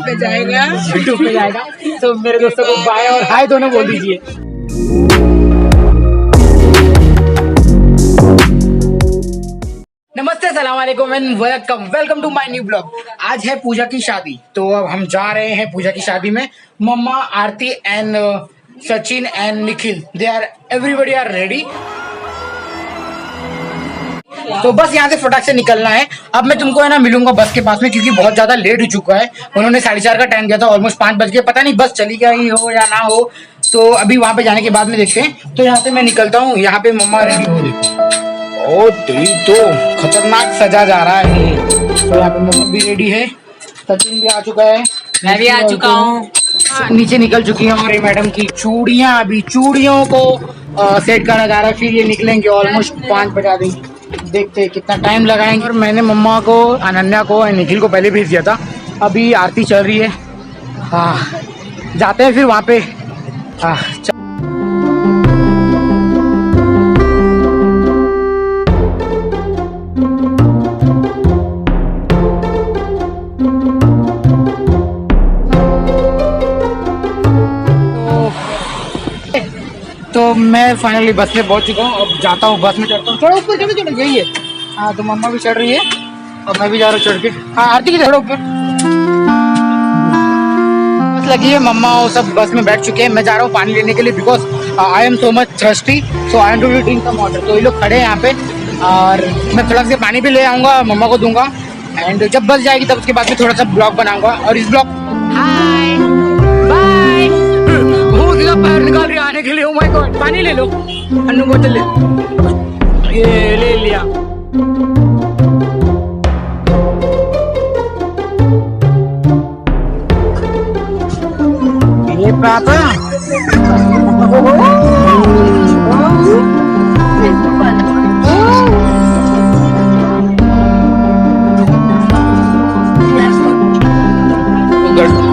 पे जाएगा, यूट्यूब पे जाएगा। तो मेरे दोस्तों को बाय और हाय दोनों बोल दीजिए। नमस्ते, सलाम वालेकुम and welcome to my new blog. आज है पूजा की शादी, तो अब हम जा रहे हैं पूजा की शादी में। Mamma, Aarti and Sachin and Nikhil, they are everybody are ready. तो बस यहाँ से फटाक से निकलना है। अब मैं तुमको है ना मिलूंगा बस के पास में, क्योंकि बहुत ज्यादा लेट हो चुका है। उन्होंने 4:30 का टाइम दिया था, ऑलमोस्ट 5 बज गए। पता नहीं बस चली गई हो या ना हो, तो अभी वहां पे जाने के बाद में देखते हैं। तो यहाँ से मैं निकलता हूँ। यहाँ पे मम्मा रेडी हो, देखो। ओ तेरी तो खतरनाक सजा जा रहा है। तो यहाँ पे मम्मा भी रेडी है, सचिन भी आ चुका है, मैं भी आ चुका हूँ। नीचे निकल चुकी है। और ये मैडम की चूड़ियां, अभी चूड़ियों को सेट करा जा रहा है, फिर ये निकलेंगे। ऑलमोस्ट 5 बजा देंगे, देखते हैं कितना टाइम लगाएंगे। और मैंने मम्मा को, अनन्या को और निखिल को पहले भेज दिया था। अभी आरती चल रही है। जाते हैं फिर वहाँ पे। तो मैं फाइनली बस में पहुंच चुका हूँ। अब जाता हूँ, बस में चढ़ता हूँ। थोड़ा ऊपर चढ़ो, यही है। हाँ, तो मम्मा भी चढ़ रही है और मैं भी जा रहा हूँ चढ़ के। हाँ, आरती की चढ़ो ऊपर। बस लगी है, मम्मा वो सब बस में बैठ चुके हैं। मैं जा रहा हूँ पानी लेने के लिए, because I am so much thirsty, so I am to drink some water. तो ये लोग खड़े हैं यहाँ पे, और मैं थोड़ा सा पानी भी ले आऊँगा, मम्मा को दूंगा। एंड जब बस जाएगी तब उसके बाद में थोड़ा सा ब्लॉग बनाऊंगा। और इस ब्लॉग हाय बाय पैर निकाल रही आने के लिए। ओ माय गॉड, पानी ले लो, अन्नू बोतल ले। ये ले लिया। ये पापा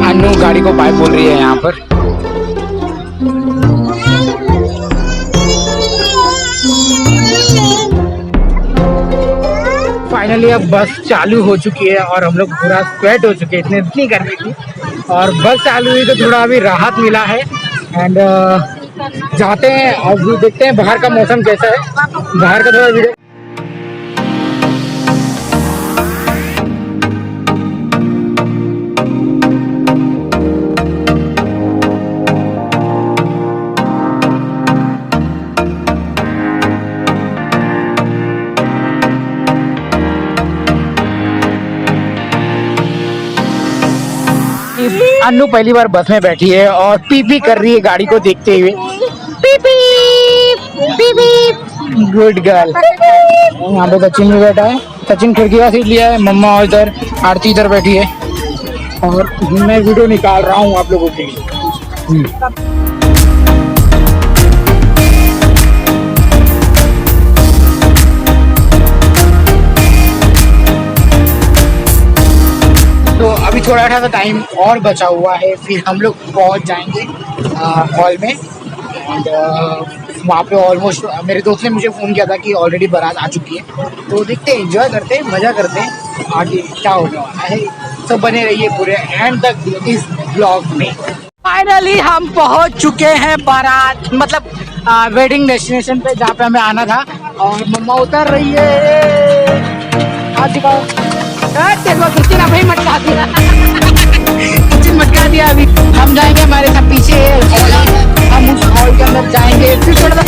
अन्नू गाड़ी को बाय बोल रही है यहाँ पर। फाइनली अब बस चालू हो चुकी है और हम लोग पूरा स्वेट हो चुके हैं, इतनी गर्मी थी। और बस चालू हुई तो थोड़ा अभी राहत मिला है। एंड जाते हैं और देखते हैं बाहर का मौसम कैसा है। बाहर का थोड़ा वीडियो। अन्नू पहली बार बस में बैठी है और पी पी कर रही है गाड़ी को देखते हुए। P P good girl. यहाँ पे सचिन भी बैठा है। सचिन खिड़की का सीट लिया है। मम्मा इधर, आरती इधर बैठी है और मैं वीडियो निकाल रहा हूँ आप लोगों के लिए। तो अभी थोड़ा सा टाइम और बचा हुआ है, फिर हम लोग पहुंच जाएंगे हॉल में। एंड वहाँ पे ऑलमोस्ट मेरे दोस्त ने मुझे फ़ोन किया था कि ऑलरेडी बारात आ चुकी है। तो देखते हैं, एंजॉय करते हैं, मज़ा करते हैं, आगे क्या होने वाला है। तो बने रहिए पूरे एंड तक इस ब्लॉग में। फाइनली हम पहुंच चुके हैं बारात, मतलब वेडिंग डेस्टिनेशन पे, जहाँ पे हमें आना था। और मम्मा उतर रही है। हाथ दिखाओ। किचन अभी मटका दिया। किचन मटका दिया। अभी हम जाएंगे, हमारे सब पीछे हॉल है, हम उस हॉल के अंदर जाएंगे, फिर थोड़ा सा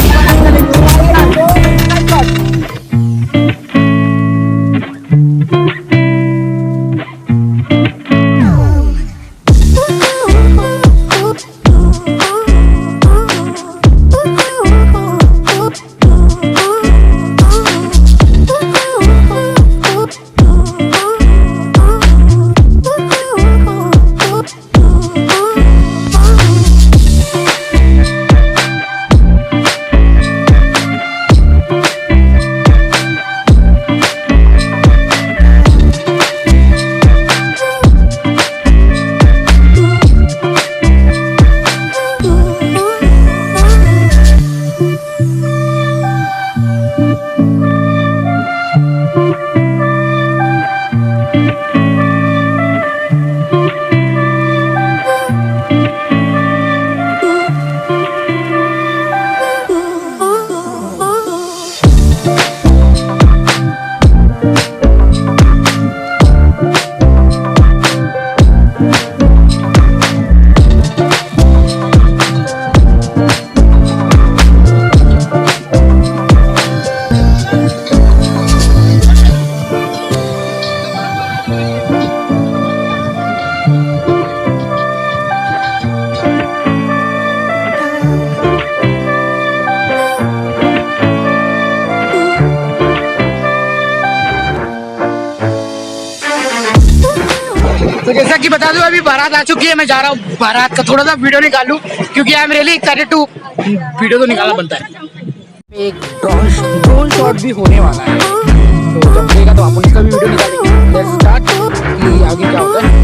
तो जैसा कि बता दूं अभी बारात आ चुकी है, मैं जा रहा हूँ बारात का थोड़ा सा वीडियो निकालूं क्योंकि I am really excited to video तो निकालना बनता है। एक ड्रोन शॉट भी होने वाला है, तो जब मिलेगा तो आप इसका भी वीडियो निकालेंगे। लेट्स स्टार्ट कि आगे क्या होता है।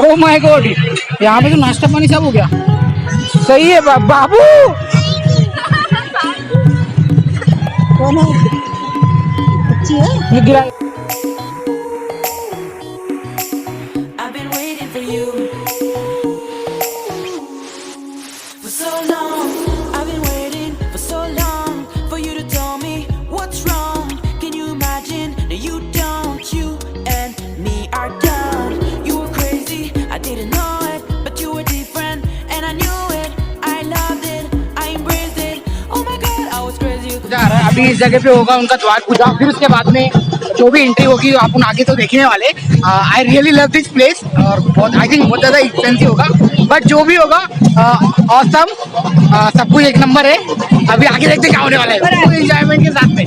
ओ माय गॉड, यहाँ पे तो नाश्ता पानी सब हो गया। सही है बाबू। कौन है? अच्छी है ये गिरा। अभी इस जगह पे होगा उनका द्वार पूजा, फिर उसके बाद में जो भी एंट्री होगी आप आगे तो देखने वाले। I really love this place, और बहुत आई थिंक बहुत ज़्यादा एक्सपेंसिव होगा, बट जो भी होगा ऑसम, सब कुछ एक नंबर है। अभी आगे देखते क्या होने वाला है, फुल एंजॉयमेंट के साथ में।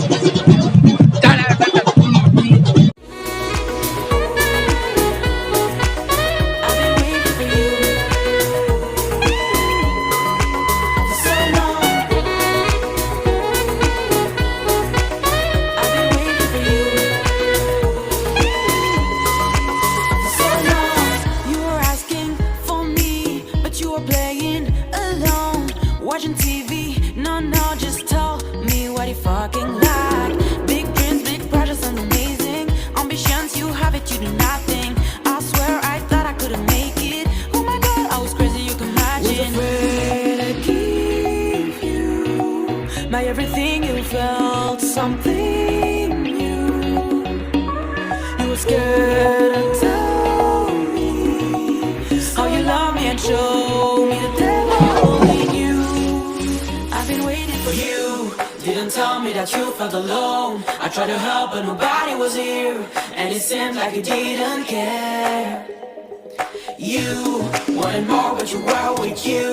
Watching TV, no, just tell me what you fucking like. Big dreams, big projects, and amazing ambitions. You have it, you do nothing. I swear I thought I couldn't make it. Oh my god, I was crazy, you can imagine. Was afraid I'd give you my everything. You felt something new. You were scared to tell me how you love me and show me the devil in you. I've been waiting for you. Didn't tell me that you felt alone. I tried to help but nobody was here, and it seemed like you didn't care. You wanted more but you were with you.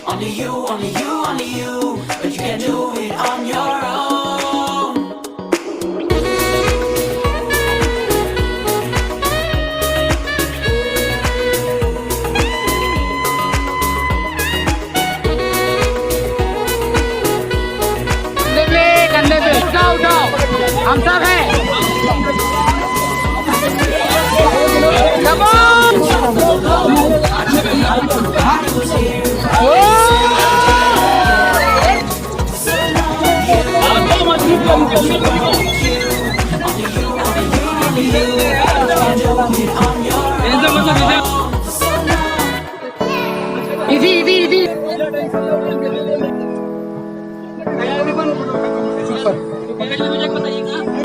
Only you, only you, only you. But you can't do it on your own. हम सब हैं।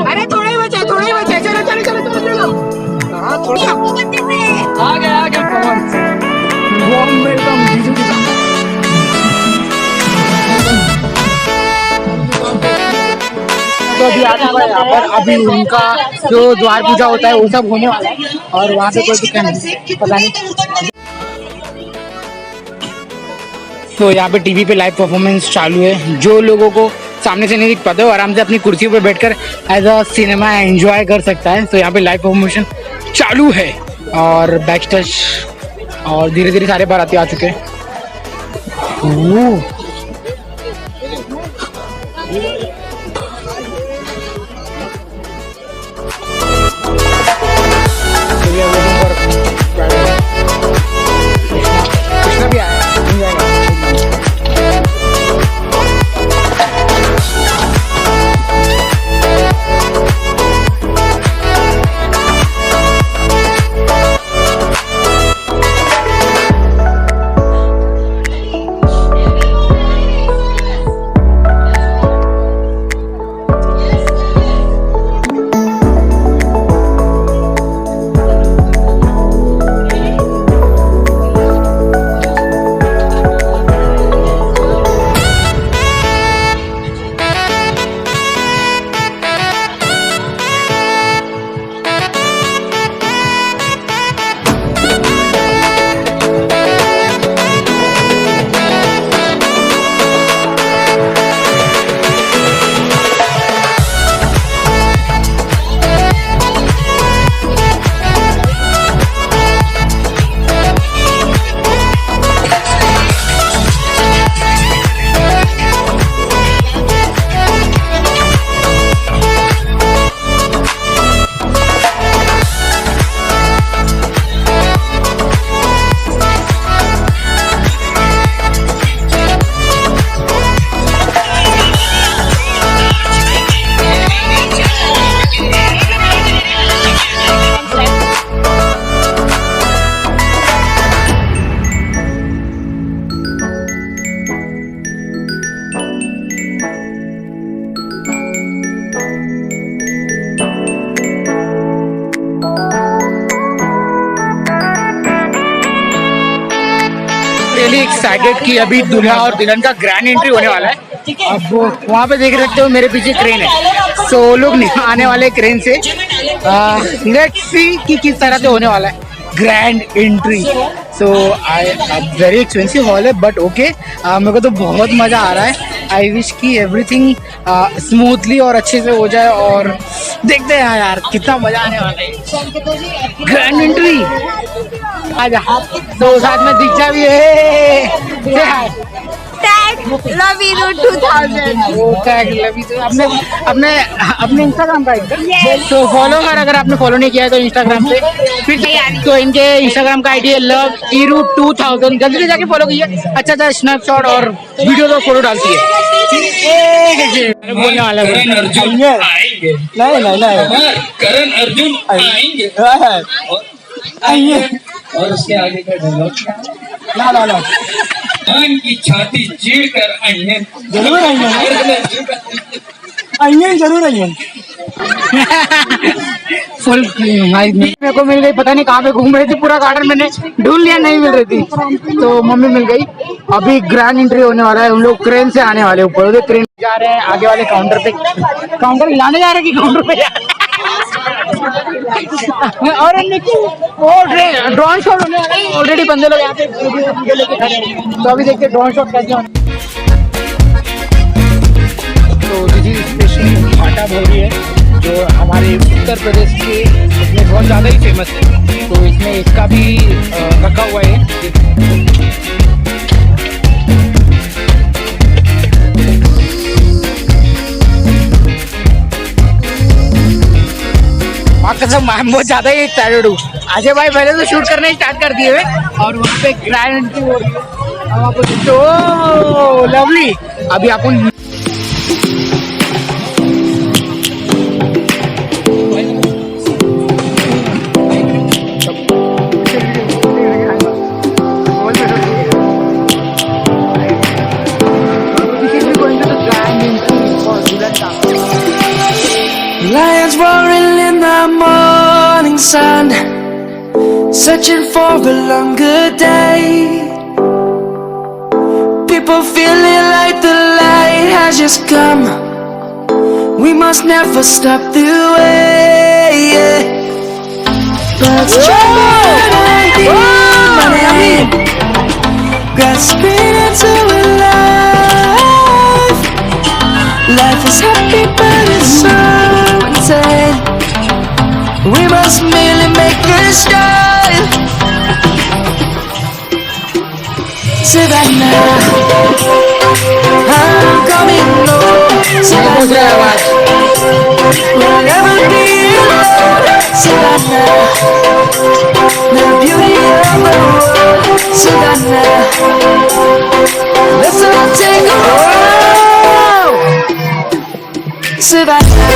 अरे थोड़ा ही बचा, थोड़ा ही बचा, चलो चलो चलो चलो चलो। हाँ थोड़ा आ गया आ गया। वार्म वेलकम जीजू जी का। तो अभी आगे बढ़े यहाँ पर, अभी उनका जो द्वार पूजा होता है वो सब होने वाला है, और वहाँ पे कोई दिक्कत नहीं, पता नहीं। तो यहाँ पे टीवी पे लाइव परफॉर्मेंस चालू है। जो लोगों को सामने से नहीं दिख पाते हो आराम से अपनी कुर्सियों पे बैठकर एज अ सिनेमा एंजॉय कर सकता है। तो यहाँ पे लाइव परफॉर्मेंस चालू है, और बैक स्टेज, और धीरे धीरे सारे बाराती आ चुके हैं। कृष्णा भी आया रियली एक्साइटेड कि अभी दूल्हा और दुल्हन का ग्रैंड एंट्री होने वाला है। अब वहाँ पे देख सकते हो मेरे पीछे क्रेन है, तो लोग आने वाले क्रेन से। लेट्स सी कि किस तरह से होने वाला है grand entry. So very expensive hall है बट ओके, मेरे को तो बहुत मज़ा आ रहा है। आई विश कि एवरीथिंग स्मूथली और अच्छे से हो जाए, और देखते हैं यार कितना मज़ा आने वाला है ग्रैंड एंट्री। आजा तो साथ में दीक्षा भी है। Love you 2000। वो टैग लव यू अपने इंस्टाग्राम का तो फॉलो कर, अगर आपने फॉलो नहीं किया है तो इंस्टाग्राम पे फिर तो इनके इंस्टाग्राम का आईडी है love2000। जल्दी से जाके फॉलो कीजिए, अच्छा स्नैपशॉट और वीडियो तो फोटो डालती है। बोलने वाला करण अर्जुन आएंगे, नहीं करण अर्जुन आएंगे। और उसके आगे का डायलॉग खान की छाती चीर कर आएंगे, जरूर आइए फुल मेरे को मिल गई, पता नहीं कहाँ पे घूम रही थी, पूरा गार्डन मैंने ढूंढ लिया, नहीं मिल रही थी तो मम्मी मिल गई। अभी ग्रैंड एंट्री होने वाला है, हम लोग क्रेन से आने वाले ऊपर, उधर क्रेन जा रहे हैं आगे वाले काउंटर पे। काउंटर हिलाने जा रहे हैं कि काउंटर पे जा रहे हैं? और ड्रोन शॉट होने वाला है, ऑलरेडी बंदे लोग यहाँ पे लेके खड़े हैं, तो अभी देखते हैं ड्रोन शॉट कैसे होने। तो दिस इज स्पेशली भाटा भौरी है, जो हमारे उत्तर प्रदेश के इसमें बहुत ज़्यादा ही फेमस है, तो इसमें इसका भी रखा हुआ है। कसम मैं बहुत ज़्यादा ही एक्साइटेड हूँ। अजय भाई पहले तो शूट करने स्टार्ट कर दिए हुए और वहाँ पे ग्रैंड एंट्री हो रही है। अब आपको देखते हो लवली, अभी अपन Lions roaring in the morning sun, searching for a longer day. People feeling like the light has just come. We must never stop the way. Birds jumping on grasping into a life. Life is happy but it's so insane. We must merely make a start. Savannah, I'm coming home. Savannah, we'll never be alone. Savannah, the beauty of the world. Savannah, let's all take a walk. Savannah.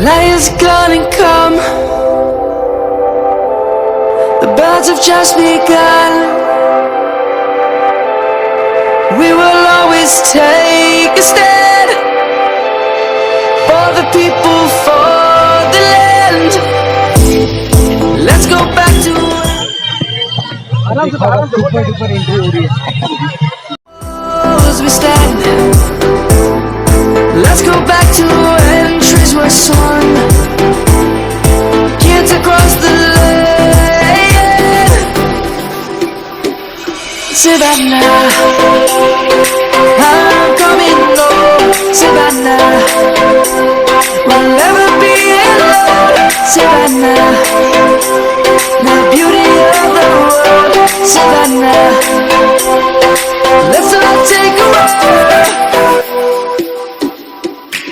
Lions gonna come. The birds have just begun. We will always take a stand for the people, for the land. Let's go back to as we stand. Let's go back to when trees were swung, kids across the land. Savannah, I'm coming home. Savannah, we'll never be alone. Savannah, the beauty of the world. Savannah, let's all take a walk.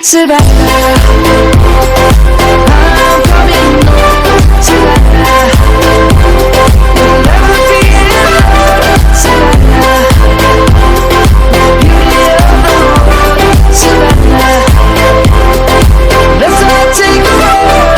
Savannah, I'm coming home. Savannah, we'll never be alone. Savannah, the beauty of the world. Savannah, let's all take a walk.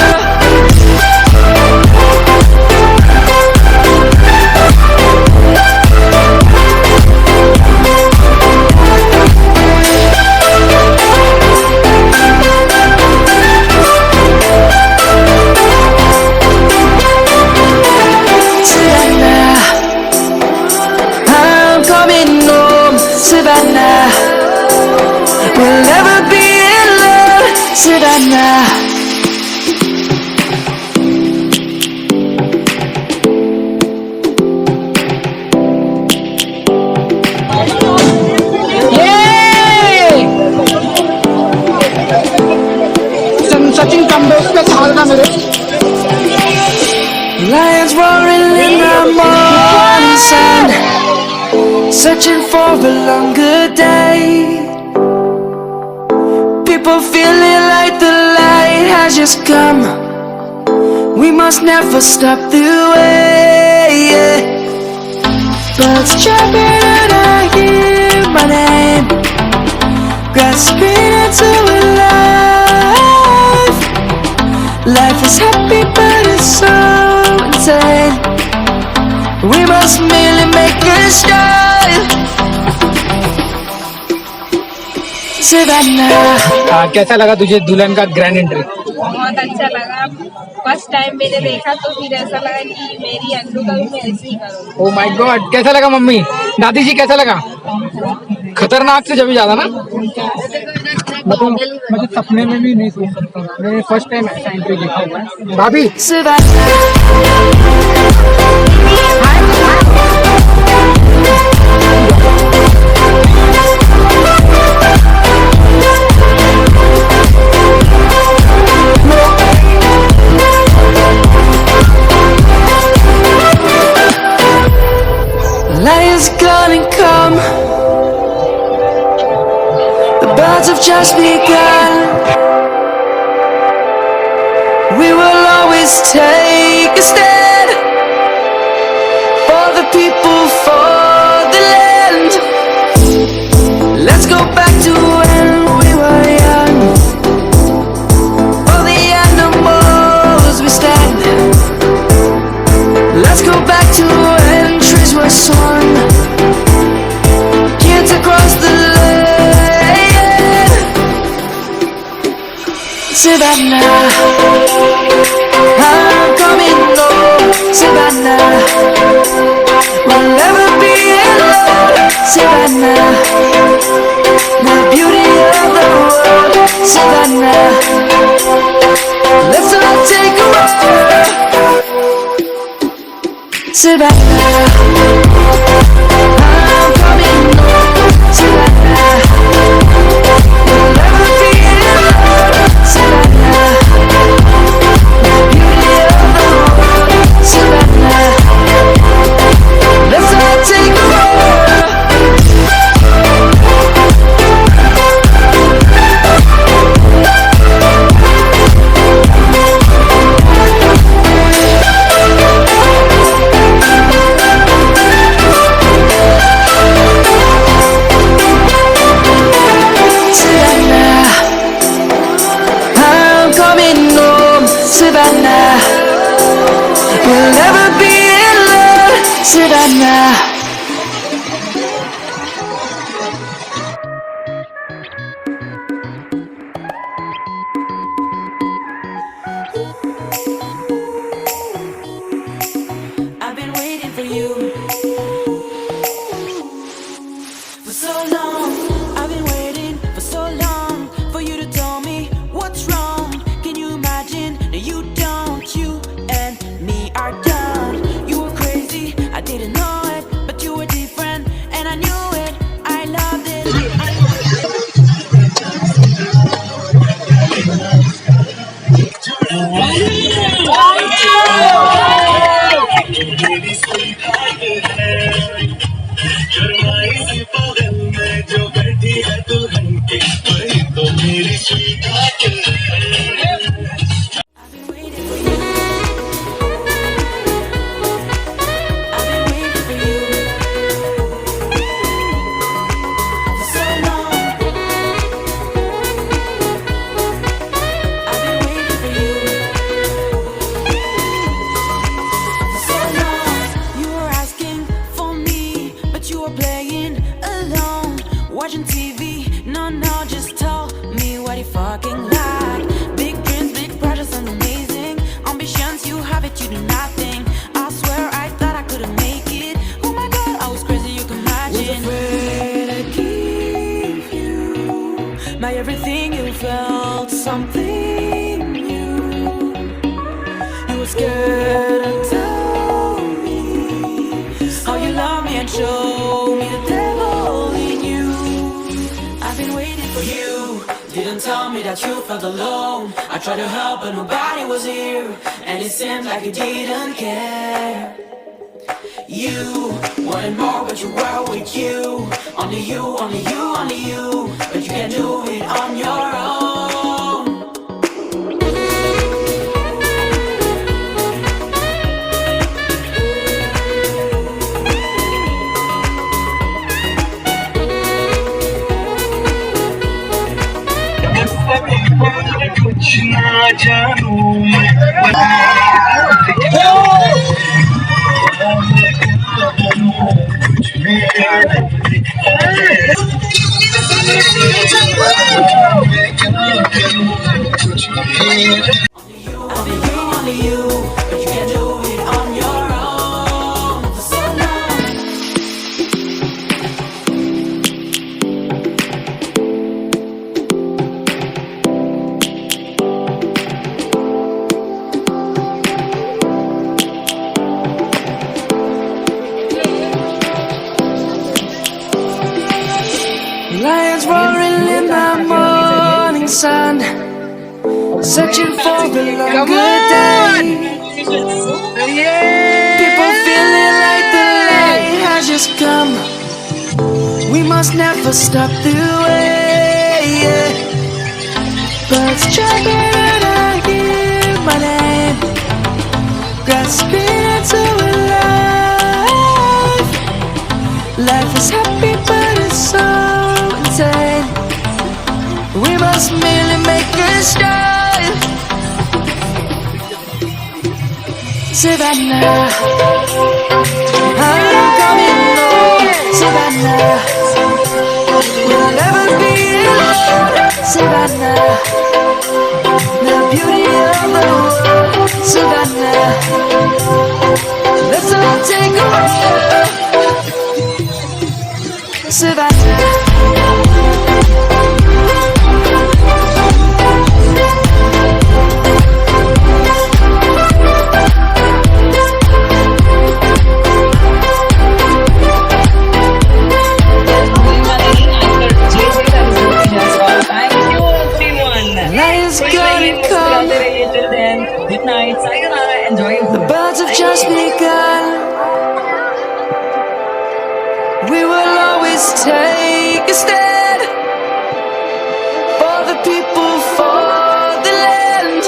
Savannah. Sachin comeback पे था ना मेरे Lions roaring in the morning sun, searching for a longer day. People feeling like the light has just come. We must never stop the way. Birds chirping and I hear my name, grasping into a life. Life is happy but it's so insane. We must merely make a start. Savannah. कैसा लगा तुझे दुल्हन का grand entry? बहुत अच्छा लगा। First time मैंने देखा तो फिर ऐसा लगा कि मेरी अंडू का भी मैं ऐसे ही करूँ। ओह माय गॉड, कैसा लगा मम्मी? दादी जी कैसा लगा? खतरनाक से जब ज्यादा ना, मैं तो सपने में भी नहीं सोच सकता। मैंने फर्स्ट टाइम ऐसा एंट्री देखा हुआ है। भाभी Lions gonna come. The birds have just begun. We will always take a stand for the people, for the land. Let's go back to when we were young. For the animals we stand. Let's go back to when trees were swung, kids across the land. Savannah, I'm coming home. Savannah, we'll never be alone. Savannah, the beauty of the world. Savannah, let's all take a walk. Savannah, I'm coming home. Savannah, we'll never be alone. Savannah, the beauty of the world. Savannah, let's all take a walk. Savannah, we'll never be alone. Savannah. I've been waiting for you for so long. I've been waiting for so long for you to tell me what's wrong. Can you imagine? No, you don't. You and me are done. You were crazy, I didn't know it, but you were different, and I knew it. I loved it. I've been waiting for you. I've been waiting for you for so long. I've been waiting for you for so long. You were asking for me, but you were playing alone, watching TV. No, just tell me what you fucking like. Big dreams, big projects, and amazing ambitions. You have it, you do nothing. I swear I thought I couldn't make it. Oh my god, I was crazy, you can imagine. Was afraid I'd give you my everything you felt. something new. You were scared to tell me how you love me and show me the devil in you. I've been waiting for you. Didn't tell me that you felt alone. I tried to help but nobody was here, and it seemed like you didn't care. You wanted more but you were with you. Only you, only you, only you. But you can't do it on your own. कुछ ना जानूं मैं Only you, only you. But you can't do it on your own. For so long. Lions roaring in the morning sun, searching for a longer day. People feeling like the light has just come. We must never stop the way. Birds chirping and I hear my name, grasping into a life. Life is happy but it's so insane. We must merely make a start. Savannah, I'm coming home. Savannah, we'll never be alone. Savannah, the beauty of the world. Savannah, let's all take a walk. Savannah. The birds have just begun. We will always take a stand for the people, for the land.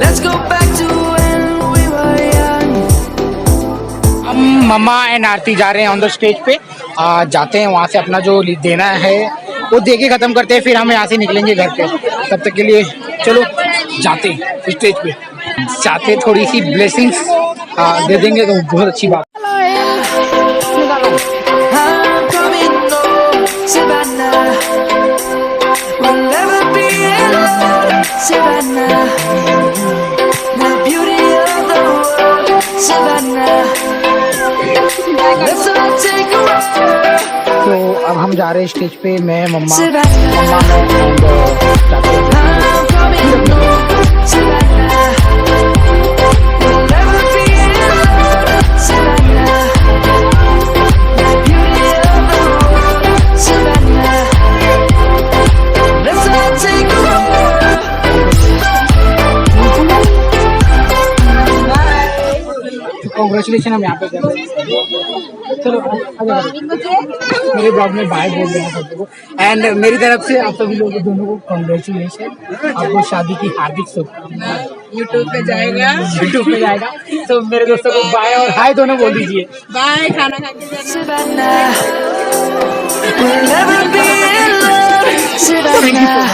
Let's go back to when we were young. हम मम्मा and आरती जा रहे हैं on the stage पे। जाते हैं वहाँ से अपना जो देना है वो दे के ख़त्म करते हैं, फिर हम यहाँ से निकलेंगे घर पे। तब तक के लिए चलो जाते हैं स्टेज पे, जाते थोड़ी सी ब्लेसिंग्स दे देंगे तो बहुत अच्छी बात। I'm coming home, Savannah. We'll never be alone, Savannah. The beauty of the world, Savannah. Let's all take a walk. तो अब हम जा रहे हैं स्टेज पे, मैं मम्मा Savannah. जाते हैं। I'm coming home, Savannah. We'll never be alone, Savannah. The beauty of the world, Savannah. Let's all take a walk. Congratulation, हम यहाँ पे कर रहे हैं। चलो मेरे ब्लॉग में बाय बोल देना सब लोगों को, एंड मेरी तरफ से आप सभी लोगों दोनों को कॉन्ग्रेचुलेशन। आपको शादी की हार्दिक शुभकामनाएं। यूट्यूब पे जाएगा। यूट्यूब पे जाएगा, तो मेरे दोस्तों को बाय और हाय दोनों बोल दीजिए। बाय, खाना खा के जाना। Savannah, we'll never be alone, Savannah.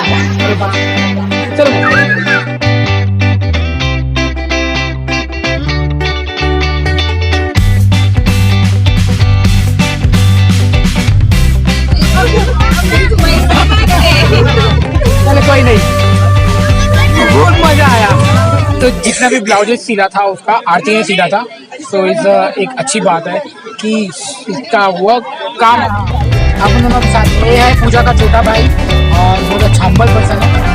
चलो कोई नहीं, बहुत मजा आया। तो जितना भी ब्लाउजेस सिला था उसका आरती ने सिला था, तो इस एक अच्छी बात है कि इसका वो काम अपन दोनों के साथ। ये है पूजा का छोटा भाई और बहुत अच्छा हम्बल पर्सन है।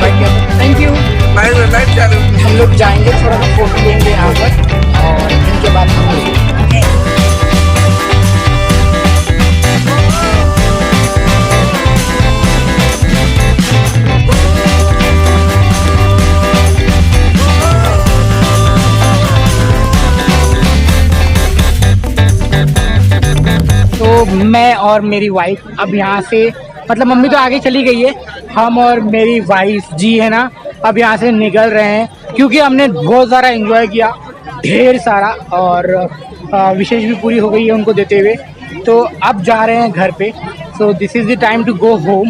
मैं और मेरी वाइफ अब यहाँ से, मतलब मम्मी तो आगे चली गई है, हम और मेरी वाइफ जी है ना अब यहाँ से निकल रहे हैं, क्योंकि हमने बहुत सारा एंजॉय किया, ढेर सारा, और विशेष भी पूरी हो गई है उनको देते हुए। तो अब जा रहे हैं घर पे। So this is the time to go home.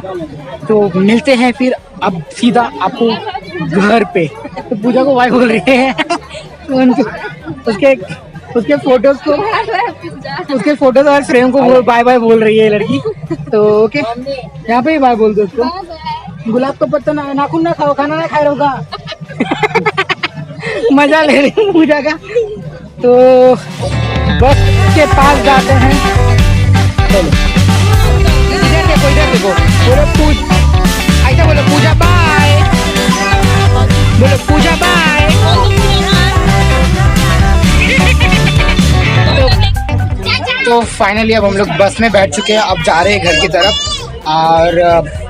तो मिलते हैं फिर अब सीधा आपको घर पे। तो पूजा को बाय बोल रही है तो उसके फोटोज और फ्रेम को बाय बाय बोल रही है लड़की। तो ओके, यहाँ पे ही बाय बोल दो उसको। गुलाब का पत्ता नाखून ना खाओ, खाना ना खाए रहोगा। मजा ले रही हूँ पूजा का। तो बस के पास जाते हैं। चलो इधर देखो, बोलो ऐसा बोलो पूजा बाय, बोलो पूजा बाय। तो फाइनली अब हम लोग बस में बैठ चुके हैं, अब जा रहे हैं घर की तरफ। और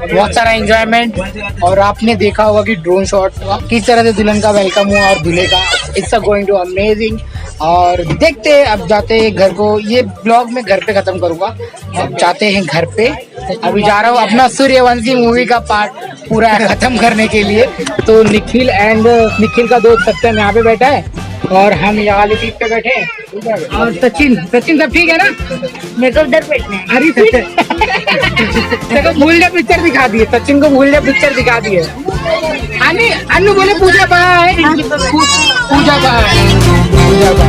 बहुत सारा एंजॉयमेंट, और आपने देखा होगा कि ड्रोन शॉट किस तरह से दुल्हन का वेलकम हुआ और दूल्हे का। It's going to amazing. और देखते हैं अब जाते हैं घर को। ये ब्लॉग मैं घर पे खत्म करूंगा, अब जाते हैं घर पे। अभी जा रहा हूँ अपना सूर्यवंशी मूवी का पार्ट पूरा खत्म करने के लिए। तो निखिल का दोस्त सत्यम यहाँ पे बैठा है, और हम यहाँ वाली सीट पे बैठे हैं। और सचिन सब ठीक है ना? मेरे को डर बैठने। अरे सचिन भूल जा पिक्चर दिखा दिए, सचिन को भूल जा पिक्चर दिखा दिए। अन्नू बोले पूजा बाय, पूजा बाय, पूजा बाय।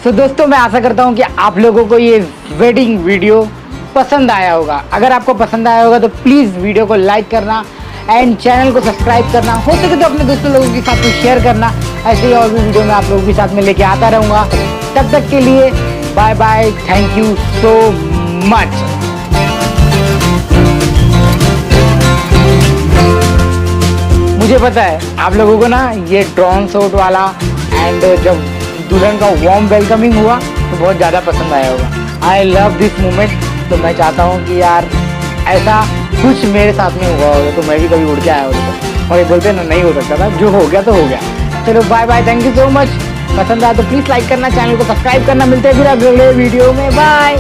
तो दोस्तों मैं आशा करता हूँ कि आप लोगों को ये वेडिंग वीडियो पसंद आया होगा। अगर आपको पसंद आया होगा तो प्लीज़ वीडियो को लाइक करना एंड चैनल को सब्सक्राइब करना, हो सके तो अपने दोस्तों लोगों के साथ में शेयर करना। ऐसे ही और भी वीडियो मैं आप लोगों के साथ में लेके आता रहूँगा। तब तक के लिए bye bye, thank you so much. मुझे पता है आप लोगों को ना ये ड्रोन शॉट वाला एंड जब दुल्हन का वार्म वेलकमिंग हुआ तो बहुत ज़्यादा पसंद आया होगा। I love this moment. तो मैं चाहता हूँ कि यार ऐसा कुछ मेरे साथ में हुआ होगा तो मैं भी कभी उड़ के आया होगा। और ये बोलते ना नहीं हो सकता था, जो हो गया तो हो गया। चलो bye bye, thank you so much. पसंद आया तो प्लीज़ लाइक करना, चैनल को सब्सक्राइब करना। मिलते हैं फिर अगले वीडियो में, बाय।